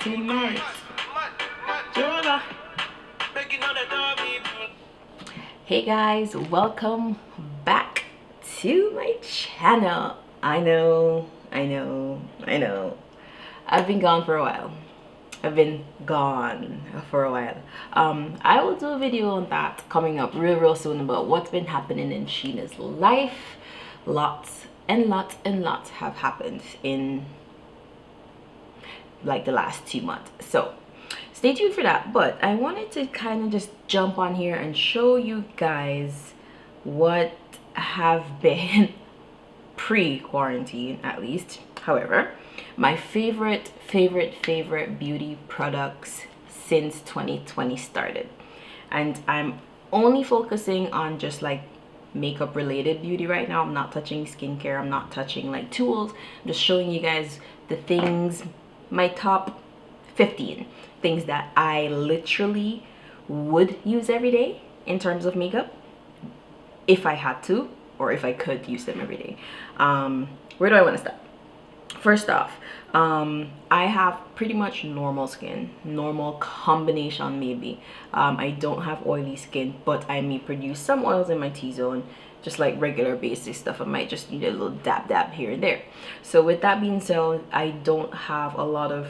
tonight. Hey guys, welcome back to my channel. I know. I've been gone for a while. I will do a video on that coming up real soon about what's been happening in Sheena's life. Lots and lots have happened in like the last 2 months, so stay tuned for that. But I wanted to kind of just jump on here and show you guys what have been pre-quarantine, at least, however, my favorite beauty products since 2020 started. And I'm only focusing on just like makeup related beauty right now. I'm not touching skincare, I'm not touching like tools. I'm just showing you guys the things, my top 15 things that I literally would use every day in terms of makeup if I had to, or if I could use them every day. Where do I want to start? First off, I have pretty much normal skin, normal combination maybe. I don't have oily skin, but I may produce some oils in my T-zone, just like regular basic stuff. I might just need a little dab here and there. So with that being said, I don't have a lot of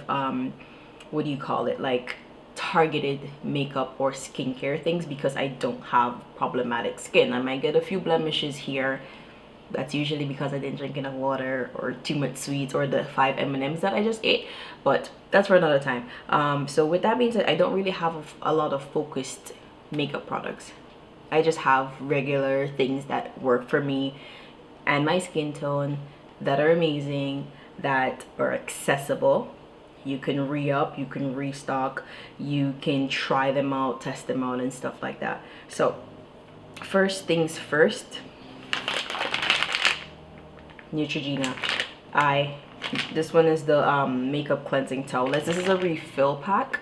what do you call it, like targeted makeup or skincare things, because I don't have problematic skin. I might get a few blemishes here. That's usually because I didn't drink enough water or too much sweets or the 5 M&Ms that I just ate, but that's for another time. So with that being said, I don't really have a lot of focused makeup products. I just have regular things that work for me and my skin tone, that are amazing, that are accessible. You can re-up, you can restock, you can try them out, test them out and stuff like that. So first things first, Neutrogena. This one is the makeup cleansing towelettes. This is a refill pack.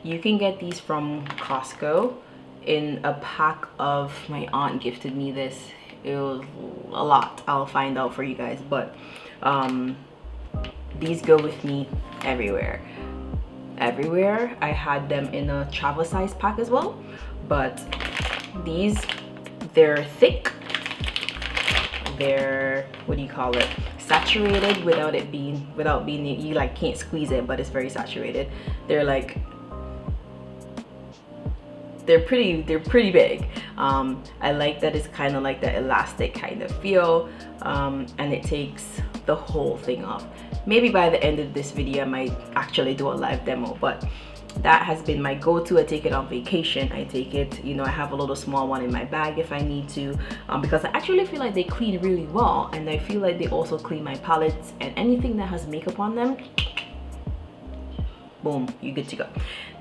You can get these from Costco in a pack of, my aunt gifted me this. It was a lot. I'll find out for you guys, but these go with me everywhere. I had them in a travel size pack as well, but these, they're thick, they're, what do you call it, saturated without being, you like can't squeeze it, but it's very saturated. They're like, they're pretty big. I like that it's kind of like that elastic kind of feel, and it takes the whole thing off. Maybe by the end of this video I might actually do a live demo, but that has been my go-to. I take it on vacation, I take it, you know, I have a little small one in my bag if I need to, because I actually feel like they clean really well, and I feel like they also clean my palettes and anything that has makeup on them. Boom, you're good to go.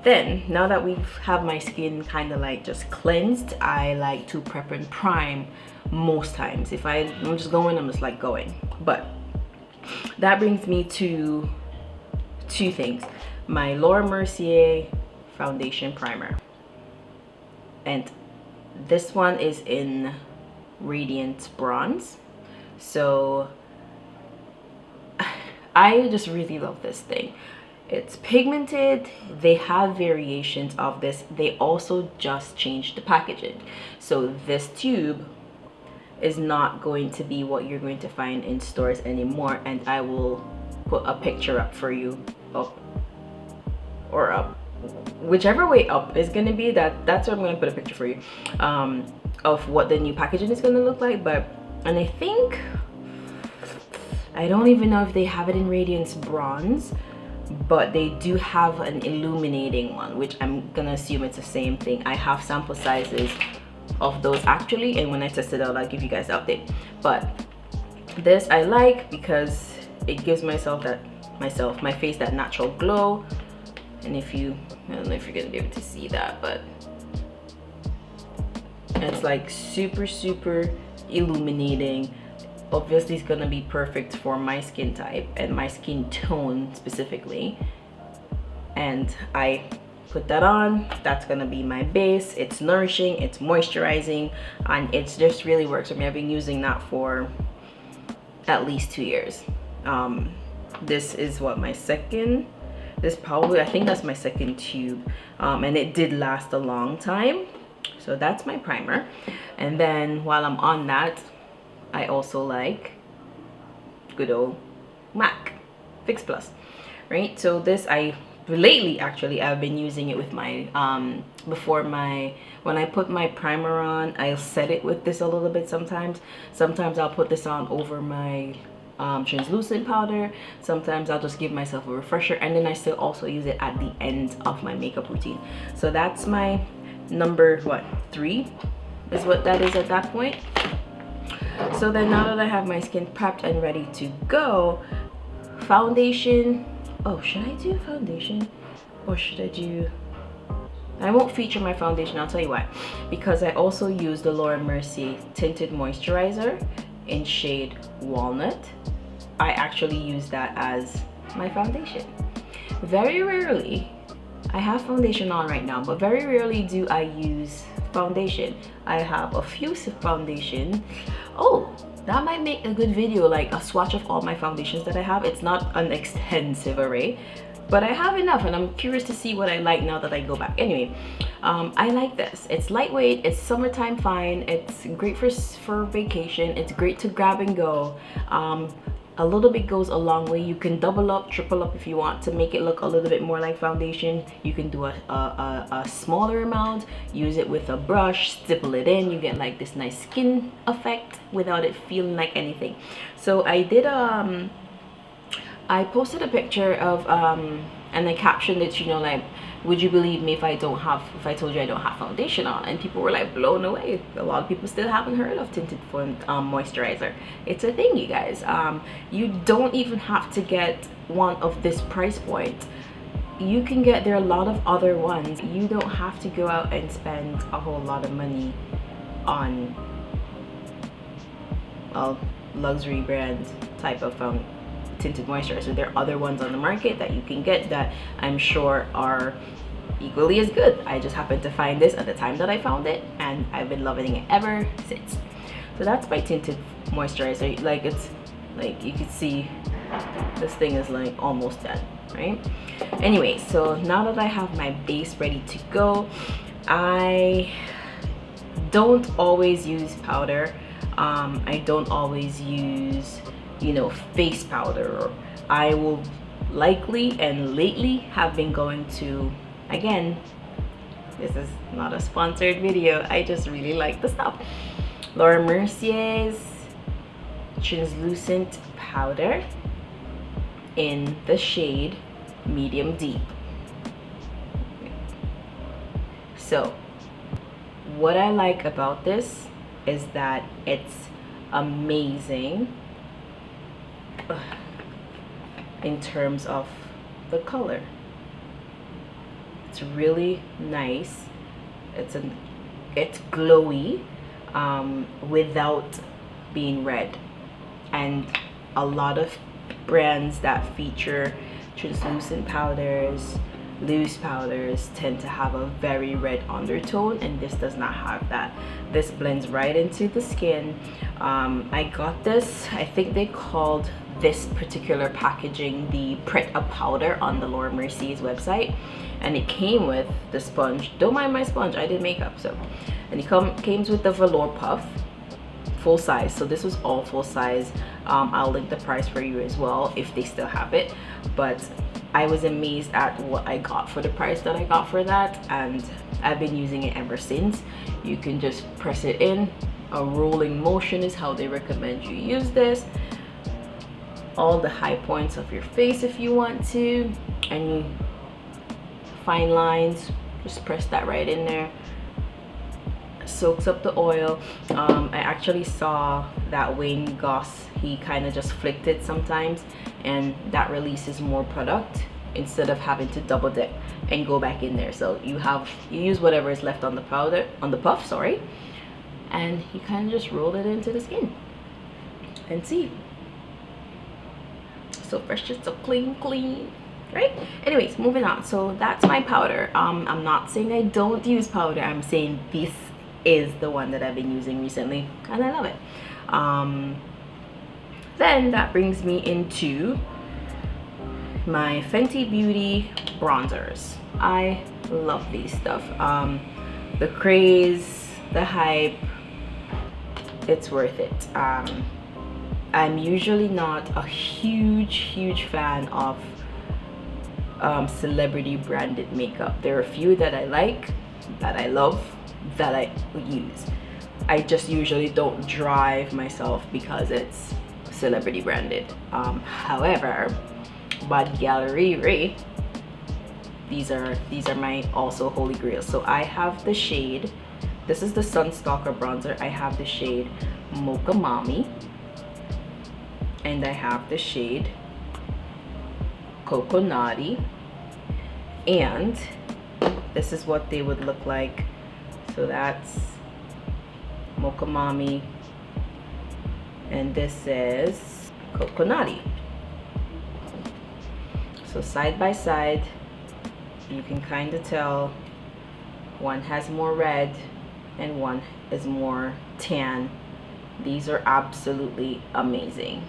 Then now that we have my skin kind of like just cleansed, I like to prep and prime most times. If I'm just going, I'm just like going. But that brings me to two things: my Laura Mercier foundation primer, and this one is in radiant bronze. So I just really love this thing. It's pigmented. They have variations of this. They also just changed the packaging, so this tube is not going to be what you're going to find in stores anymore, and I will put a picture up for you, up or up, whichever way up is going to be. That's where I'm going to put a picture for you of what the new packaging is going to look like. But, and I think, I don't even know if they have it in radiance bronze, but they do have an illuminating one, which I'm gonna assume it's the same thing. I have sample sizes of those actually, and when I test it out I'll give you guys an update. But this I like because it gives my face that natural glow. And if you, I don't know if you're gonna be able to see that, but it's like super illuminating. Obviously it's gonna be perfect for my skin type and my skin tone specifically, and I put that on. That's gonna be my base. It's nourishing, it's moisturizing, and it just really works for me. I've been using that for at least 2 years. This is what, my second This probably, I think that's my second tube, and it did last a long time. So that's my primer. And then while I'm on that, I also like good old MAC Fix Plus, right? So this, lately actually I've been using it with my when I put my primer on, I'll set it with this a little bit. Sometimes I'll put this on over my translucent powder. Sometimes I'll just give myself a refresher, and then I still also use it at the end of my makeup routine. So that's my number 3 is what that is at that point. So then now that I have my skin prepped and ready to go, foundation. Oh, should I do foundation or should I do... I won't feature my foundation, I'll tell you why. Because I also use the Mercier Tinted Moisturizer in shade Walnut. I actually use that as my foundation. Very rarely, I have foundation on right now, but very rarely do I use foundation. I have a few foundation. Oh, that might make a good video, like a swatch of all my foundations that I have. It's not an extensive array, but I have enough, and I'm curious to see what I like now that I go back. Anyway, I like this. It's lightweight, it's summertime fine, it's great for vacation, it's great to grab and go. A little bit goes a long way. You can double up, triple up if you want to make it look a little bit more like foundation. You can do a smaller amount, use it with a brush, stipple it in, you get like this nice skin effect without it feeling like anything. So I did I posted a picture of and I captioned it, you know, like, would you believe me if I told you I don't have foundation on? And people were like blown away. A lot of people still haven't heard of Tinted moisturizer. It's a thing, you guys. You don't even have to get one of this price point. You can get, there are a lot of other ones. You don't have to go out and spend a whole lot of money on a luxury brand type of tinted moisturizer. There are other ones on the market that you can get that I'm sure are equally as good. I just happened to find this at the time that I found it, and I've been loving it ever since. So that's my tinted moisturizer. Like, it's like, you can see this thing is like almost done, right? Anyway, so now that I have my base ready to go, I don't always use powder. I don't always use, you know, face powder. I will likely and lately have been going to, again, this is not a sponsored video, I just really like the stuff, Mercier's translucent powder in the shade medium deep. So what I like about this is that it's amazing in terms of the color. It's really nice. It's glowy without being red. And a lot of brands that feature translucent powders, loose powders, tend to have a very red undertone, and this does not have that. This blends right into the skin. I got this, I think they called this particular packaging the Pret-A-Powder on the Mercier's website, and it came with the sponge. Don't mind my sponge, I did makeup. So, and it came with the velour puff, full size. So this was all full size. I'll link the price for you as well if they still have it, but I was amazed at what I got for the price that I got for that, and I've been using it ever since. You can just press it in, a rolling motion is how they recommend you use this. All the high points of your face if you want to, any fine lines, just press that right in there. Soaks up the oil. I actually saw that Wayne Goss, he kind of just flicked it sometimes, and that releases more product instead of having to double dip and go back in there. So you use whatever is left on the powder, on the puff, sorry, and you kind of just roll it into the skin and see. So fresh, just so clean, right? Anyways, moving on. So that's my powder. I'm not saying I don't use powder, I'm saying this is the one that I've been using recently and I love it. Then that brings me into my Fenty Beauty bronzers. I love these stuff. The craze, the hype, it's worth it. I'm usually not a huge fan of celebrity branded makeup. There are a few that I like, that I love, that I use. I just usually don't drive myself because it's celebrity branded. However, Bad Gallery, these are my also holy grails. So I have the shade, this is the Sunstalker bronzer. I have the shade Mocha Mommy, and I have the shade Coconutty, and this is what they would look like. So that's Mocha Mommy, and this is Coconutty. So side by side, you can kind of tell one has more red and one is more tan. These are absolutely amazing.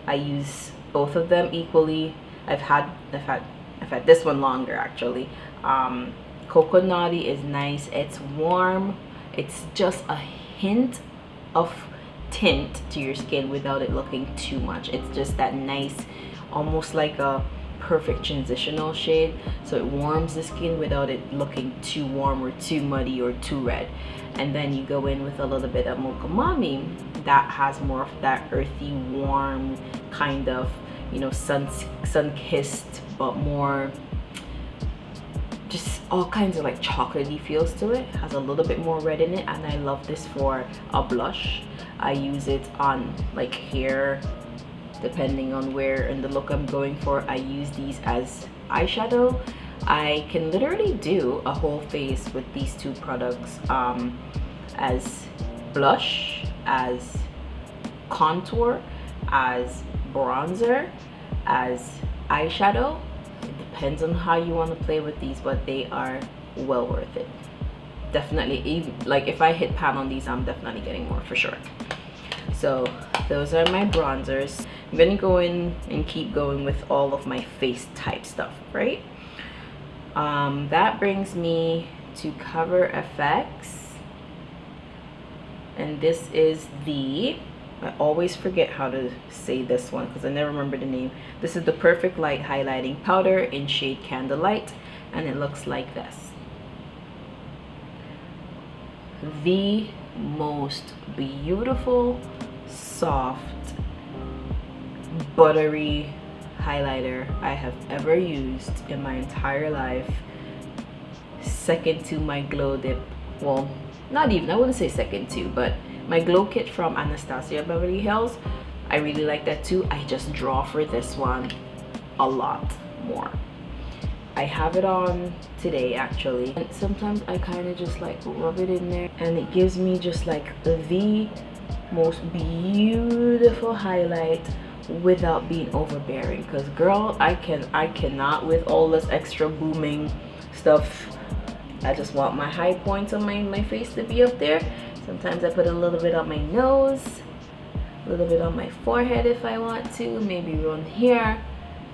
I use both of them equally. I've had this one longer actually. Coconutty is nice, it's warm, it's just a hint of tint to your skin without it looking too much. It's just that nice, almost like a perfect transitional shade, so it warms the skin without it looking too warm or too muddy or too red. And then you go in with a little bit of Mocha Mommy that has more of that earthy, warm kind of, you know, sun-kissed, but more just all kinds of like chocolatey feels to it. Has a little bit more red in it, and I love this for a blush. I use it on like hair, depending on where in the look I'm going for. I use these as eyeshadow. I can literally do a whole face with these two products, as blush, as contour, as bronzer, as eyeshadow. It depends on how you want to play with these, but they are well worth it. Definitely, even like if I hit pan on these, I'm definitely getting more for sure. So those are my bronzers. I'm gonna go in and keep going with all of my face type stuff, right? That brings me to Cover FX, and this is the, I always forget how to say this one because I never remember the name. This is the Perfect Light Highlighting Powder in shade Candlelight, and it looks like this. The most beautiful, soft, buttery highlighter I have ever used in my entire life. Second to my Glow Dip. Well, not even, I wouldn't say second to, but my Glow Kit from Anastasia Beverly Hills, I really like that too. I just draw for this one a lot more. I have it on today actually, and sometimes I kind of just like rub it in there, and it gives me just like the most beautiful highlight without being overbearing. Because girl, I cannot with all this extra booming stuff. I just want my high points on my face to be up there. Sometimes I put a little bit on my nose, a little bit on my forehead if I want to, maybe around here,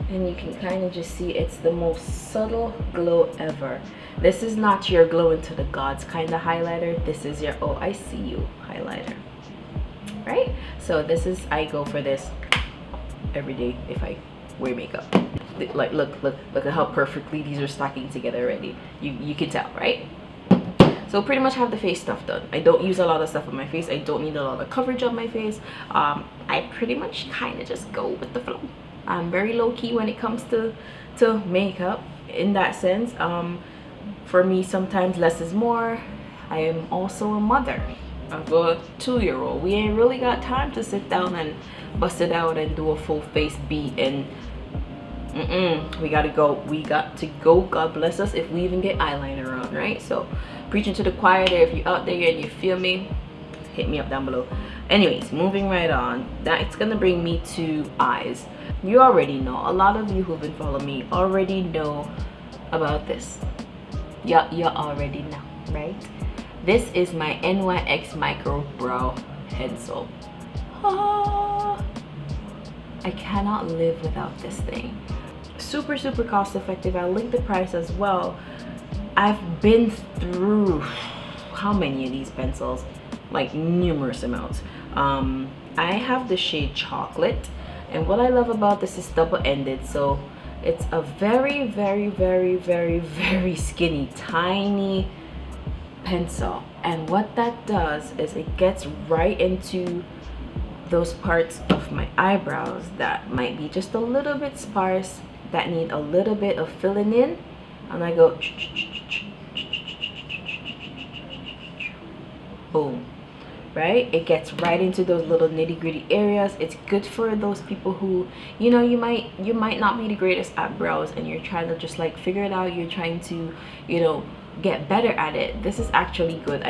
and you can kind of just see it's the most subtle glow ever. This is not your glow into the gods kind of highlighter. This is your oh I see you highlighter, right? So this is, I go for this every day if I wear makeup. Like look at how perfectly these are stacking together already. You can tell, right? So pretty much have the face stuff done. I don't use a lot of stuff on my face. I don't need a lot of coverage on my face. I pretty much kind of just go with the flow. I'm very low-key when it comes to makeup in that sense. For me, sometimes less is more. I am also a mother of a 2-year-old. We ain't really got time to sit down and bust it out and do a full face beat, and we got to go. God bless us if we even get eyeliner on, right? So preaching to the choir there. If you're out there and you feel me, hit me up down below. Anyways, moving right on, that's gonna bring me to eyes. You already know, a lot of you who've been following me already know about this. You already know, right? This is my NYX Micro Brow Pencil. I cannot live without this thing. super cost effective. I'll link the price as well. I've been through how many of these pencils, like numerous amounts. I have the shade Chocolate, and what I love about this is double-ended, so it's a very skinny, tiny pencil, and what that does is it gets right into those parts of my eyebrows that might be just a little bit sparse, that need a little bit of filling in, and I go boom, right? It gets right into those little nitty-gritty areas. It's good for those people who, you know, you might not be the greatest at brows and you're trying to just like figure it out, you're trying to, you know, get better at it. This is actually good.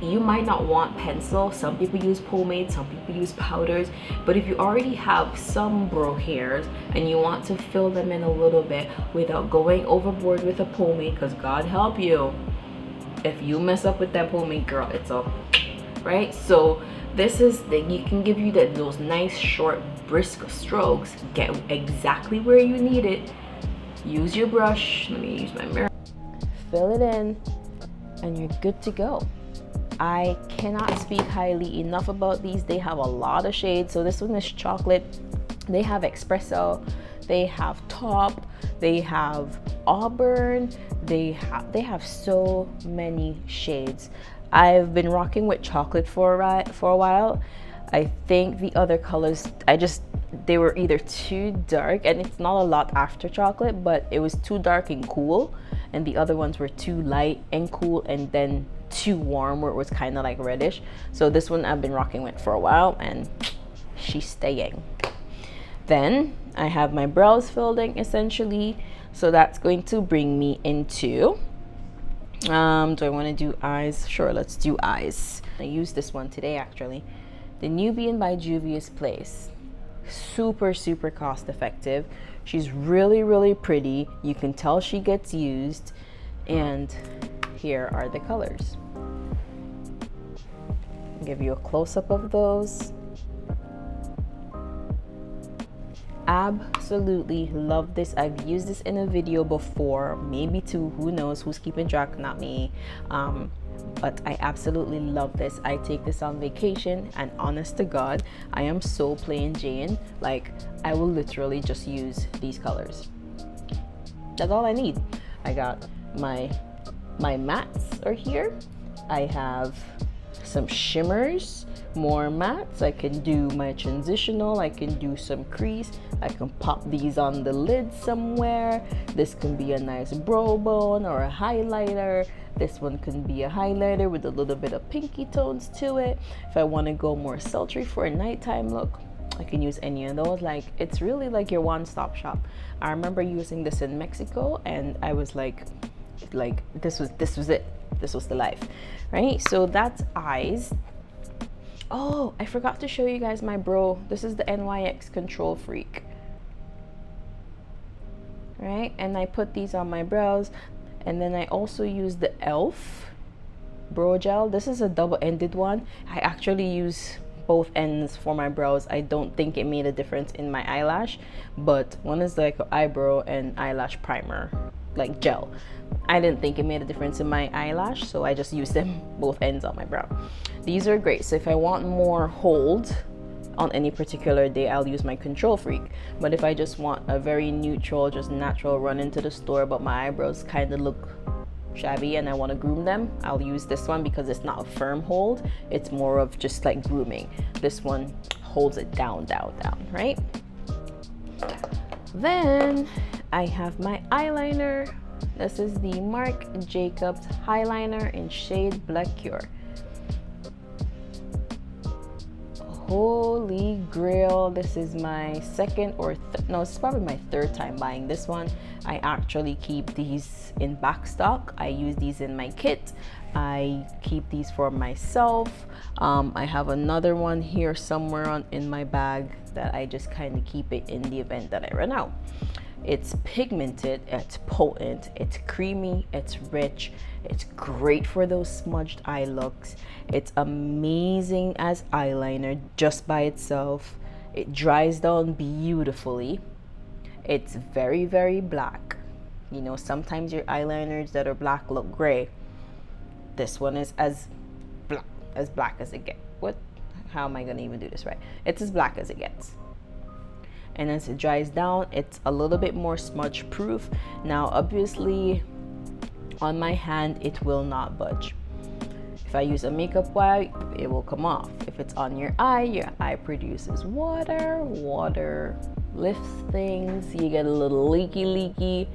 You might not want pencil. Some people use pomade, some people use powders, but if you already have some brow hairs and you want to fill them in a little bit without going overboard with a pomade, because God help you if you mess up with that pomade, girl, it's up, right? So this is that you can give you those nice short brisk strokes, get exactly where you need it, use your brush, let me use my mirror, fill it in, and you're good to go. I cannot speak highly enough about these. They have a lot of shades. So this one is Chocolate, they have Espresso, they have Top, they have Auburn, they have so many shades. I've been rocking with Chocolate for a while. I think the other colors, they were either too dark, and it's not a lot after Chocolate, but it was too dark and cool, and the other ones were too light and cool, and then too warm where it was kind of like reddish. So this one I've been rocking with for a while, and she's staying. Then I have my brows filled in essentially, so that's going to bring me into do I want to do eyes? Sure, let's do eyes. I used this one today actually, the Nubian by Juvia's Place. Super cost effective. She's really pretty. You can tell she gets used, and here are the colors. I'll give you a close-up of those. Absolutely love this. I've used this in a video before, maybe two, who knows, who's keeping track, not me. But I absolutely love this. I take this on vacation, and honest to God, I am so plain Jane. Like, I will literally just use these colors. That's all I need. I got my mattes are here. I have some shimmers, more mattes. I can do my transitional, I can do some crease, I can pop these on the lid somewhere. This can be a nice brow bone or a highlighter. This one can be a highlighter with a little bit of pinky tones to it. If I want to go more sultry for a nighttime look, I can use any of those. Like, it's really like your one-stop shop. I remember using this in Mexico, and I was like this was it. This was the life, right? So that's eyes. Oh, I forgot to show you guys my brow. This is the NYX Control Freak, right? And I put these on my brows, and then I also use the e.l.f. brow gel. This is a double-ended one. I actually use both ends for my brows. I don't think it made a difference in my eyelash, but one is like eyebrow and eyelash primer, like gel. I didn't think it made a difference in my eyelash, so I just used them both ends on my brow. These are great. So if I want more hold on any particular day, I'll use my Control Freak. But if I just want a very neutral, just natural run into the store, but my eyebrows kind of look shabby and I want to groom them, I'll use this one because it's not a firm hold. It's more of just like grooming. This one holds it down, right? Then I have my eyeliner. This is the Marc Jacobs Highliner in shade Black Cure. Holy grail. This is my second or no, it's probably my third time buying this one. I actually keep these in back stock. I use these in my kit. I keep these for myself. I have another one here somewhere in my bag that I just kind of keep it in the event that I run out. It's pigmented, it's potent, it's creamy, it's rich, it's great for those smudged eye looks. It's amazing as eyeliner just by itself. It dries down beautifully, It's very, very black. You know, sometimes your eyeliners that are black look gray. This one is as black as it gets. How am I gonna even do this right? It's as black as it gets. And as it dries down, it's a little bit more smudge proof. Now obviously on my hand it will not budge. If I use a makeup wipe, it will come off. If it's on your eye produces water. Water lifts things. You get a little leaky.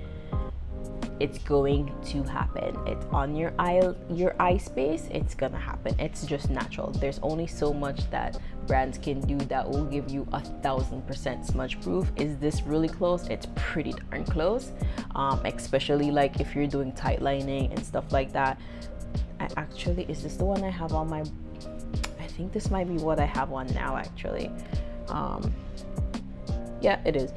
It's going to happen. It's on your eye space. It's gonna happen. It's just natural. There's only so much that brands can do that will give you 1000% smudge proof. Is this really close? It's pretty darn close. Especially like if you're doing tight lining and stuff like that. Is this the one I have on my? I think this might be what I have on now actually. Yeah, it is.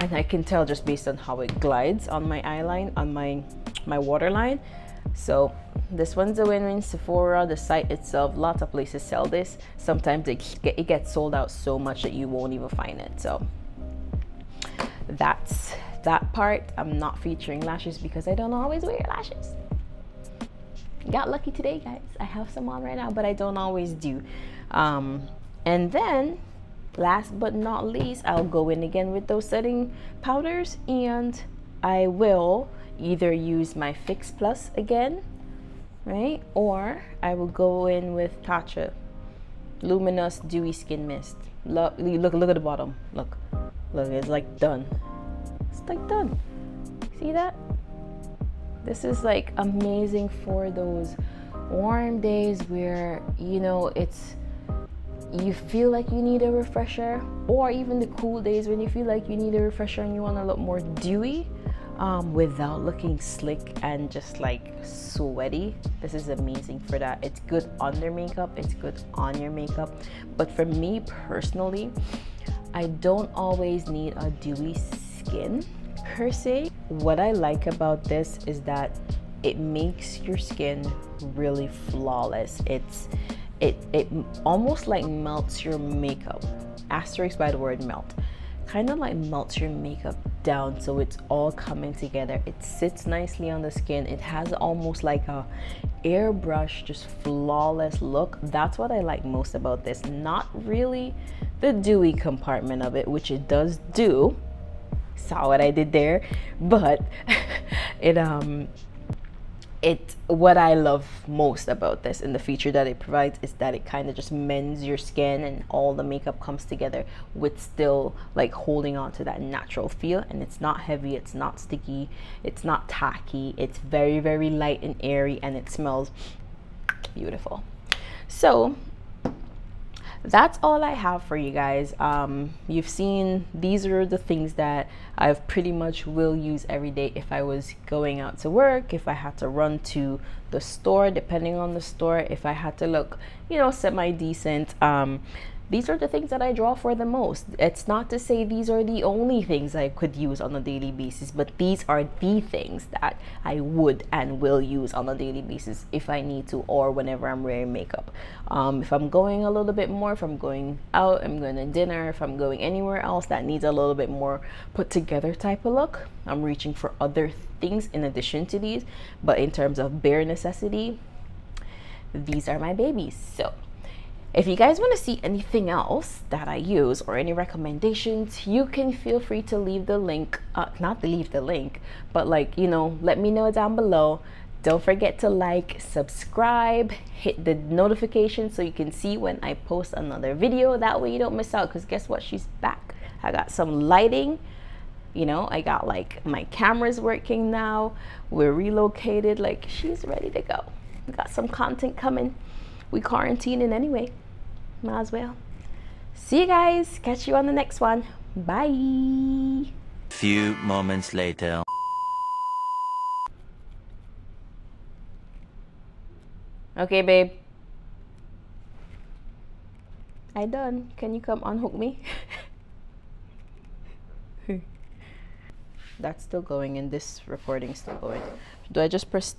And I can tell just based on how it glides on my eyeline, on my waterline. So this one's a win-win. Sephora, the site itself, lots of places sell this. Sometimes it gets sold out so much that you won't even find it. So that's that part. I'm not featuring lashes because I don't always wear lashes. Got lucky today, guys. I have some on right now, but I don't always do. And then last but not least, I'll go in again with those setting powders, and I will either use my Fix Plus again, right? Or I will go in with Tatcha Luminous Dewy Skin Mist. Look at the bottom. Look, it's like done. It's like done. See that? This is like amazing for those warm days where, you know, you feel like you need a refresher, or even the cool days when you feel like you need a refresher and you want to look more dewy without looking slick and just like sweaty. This is amazing for that. It's good under makeup, it's good on your makeup, but for me personally, I don't always need a dewy skin per se. What I like about this is that it makes your skin really flawless. It almost like melts your makeup, asterisk by the word melt, kind of like melts your makeup down so it's all coming together. It sits nicely on the skin. It has almost like a airbrush, just flawless look. That's what I like most about this. Not really the dewy compartment of it, which it does do. Saw what I did there, but what I love most about this and the feature that it provides is that it kind of just mends your skin and all the makeup comes together with still like holding on to that natural feel, and it's not heavy, it's not sticky, it's not tacky, it's very, very light and airy, and it smells beautiful. So that's all I have for you guys. You've seen these are the things that I pretty much will use every day if I was going out to work, if I had to run to the store, depending on the store, if I had to look, you know, semi-decent. These are the things that I draw for the most. It's not to say these are the only things I could use on a daily basis, but these are the things that I would and will use on a daily basis if I need to, or whenever I'm wearing makeup. If I'm going a little bit more, if I'm going out, I'm going to dinner, if I'm going anywhere else that needs a little bit more put together type of look, I'm reaching for other things in addition to these. But in terms of bare necessity, these are my babies. So if you guys want to see anything else that I use or any recommendations, you can feel free to leave the link, not to leave the link, but like, you know, let me know down below. Don't forget to like, subscribe, hit the notification so you can see when I post another video. That way you don't miss out, because guess what? She's back. I got some lighting, you know, I got like my camera's working now. We're relocated, like she's ready to go. We got some content coming. We quarantining anyway, might as well. See you guys, catch you on the next one. Bye. Few moments later. Okay, babe, I done. Can you come unhook me? That's still going and this recording's still going. Do I just press stop?